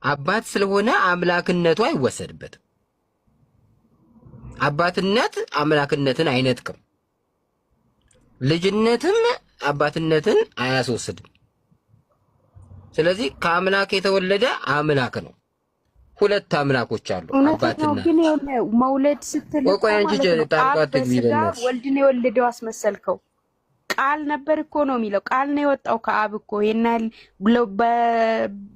አባት ስለሆነ አምላክነቱ አይወሰድበትም። አባትነት አምላክነትን አይነጥቅም። ልጅነትም አባትነትን አያስወስድም። ስለዚህ ከአምላክ የተወለደ አምላክ ነው። ሁለት አምላኮች አሉ። አባትና ግን መውለድ ስትል ወልድን የወለደው አስመሰልከው። ቃል ነበር እኮ ነው የሚለው። ቃል ነው የወጣው ከአብ እኮ። ይናል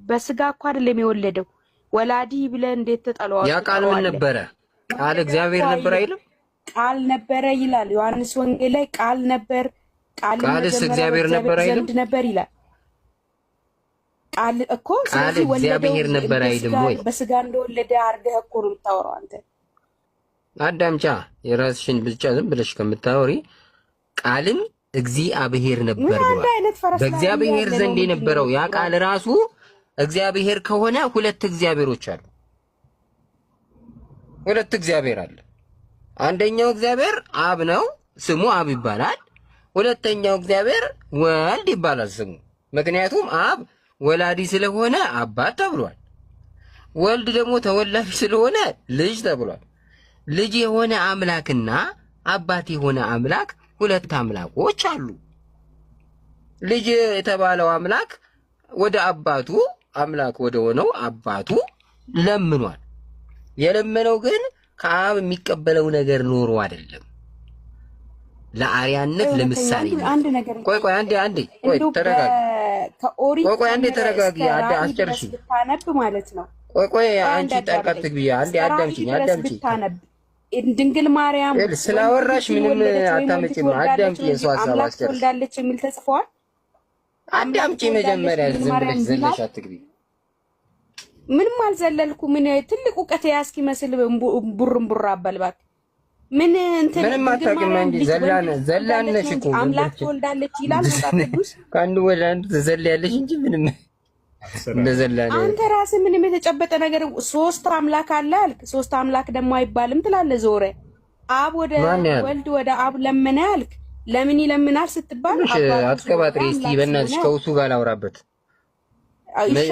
በስጋ እኮ አይደለም የወለደው። ወላዲ ብለህ እንዴት ተጠለዋል? ያ ቃል ምን ነበረ? ቃል እግዚአብሔር ነበር አይልም? ቃል ነበረ ይላል ዮሐንስ ወንጌል ላይ። ቃል ነበር፣ ቃልስ እግዚአብሔር ነበር አይልም? ነበር ይላል ቃል እኮ። ስለዚህ እግዚአብሔር ነበር አይልም ወይ? በስጋ እንደወለደ አድርገህ እኮ ነው የምታወራው አንተ። አዳምጫ የራስሽን ብቻ ዝም ብለሽ ከምታወሪ ቃልም እግዚአብሔር ነበር ብሏል። በእግዚአብሔር ዘንድ የነበረው ያ ቃል ራሱ እግዚአብሔር ከሆነ ሁለት እግዚአብሔሮች አሉ። ሁለት እግዚአብሔር አለ። አንደኛው እግዚአብሔር አብ ነው፣ ስሙ አብ ይባላል። ሁለተኛው እግዚአብሔር ወልድ ይባላል ስሙ። ምክንያቱም አብ ወላዲ ስለሆነ አባት ተብሏል። ወልድ ደግሞ ተወላዲ ስለሆነ ልጅ ተብሏል። ልጅ የሆነ አምላክና አባት የሆነ አምላክ ሁለት አምላኮች አሉ። ልጅ የተባለው አምላክ ወደ አባቱ አምላክ ወደ ሆነው አባቱ ለምኗል። የለመነው ግን ከአብ የሚቀበለው ነገር ኖሮ አይደለም። ለአርያነት ለምሳሌ ቆይ አንዴ ተረጋጊ። ቆይ አንዴ ተረጋጊ። አስጨርሽ ብታነብ ማለት ነው። ቆይ አንቺ ጣልቃ ትግቢ። አንዴ አዳምጪኝ። ድንግል ማርያም ስላወራሽ ምንም አታመጪም። አዳምጪ። የሷ ሐሳብ አስጨርሽ ወልዳለች የሚል ተጽፏል። አዳምጪ መጀመሪያ። ዝም ብለሽ ዘለሽ አትግቢ። ምንም አልዘለልኩ። ምን ትልቅ እውቀት ያስኪ መስል ቡርምቡራ አባልባት ምን እንትን ምንም አታውቂም እንጂ ዘላነሽ እኮ አምላክ ወልዳለች ይላል መጽሐፍ ቅዱስ። ከአንዱ ወደ አንዱ ትዘልያለሽ እንጂ ምንም እንደዘላነ አንተ ራስህ ምንም የተጨበጠ ነገር ሶስት አምላክ አለ አልክ። ሶስት አምላክ ደግሞ አይባልም ትላለህ። ዞረ አብ ወደ ወልድ ወደ አብ ለመነ አልክ። ለምን ይለምናል ስትባል አትቀባጥሪ። እስቲ በእናትሽ ከውሱ ጋር ላውራበት።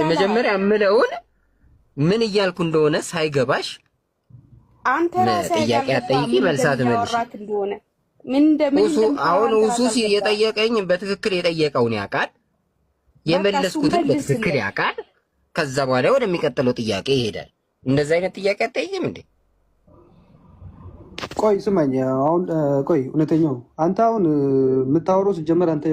መጀመሪያ የምለውን ምን እያልኩ እንደሆነ ሳይገባሽ አንተ ራስህ ጥያቄ አትጠይቂ፣ መልሳት መልሽ። አሁን ውሱ የጠየቀኝ በትክክል የጠየቀውን ያውቃል፣ የመለስኩትን በትክክል ያውቃል። ከዛ በኋላ ወደሚቀጥለው ጥያቄ ይሄዳል። እንደዛ አይነት ጥያቄ አትጠይቅም እንዴ? ቆይ ስማኝ፣ አሁን ቆይ እውነተኛው አንተ አሁን የምታወራው ሲጀመር አንተ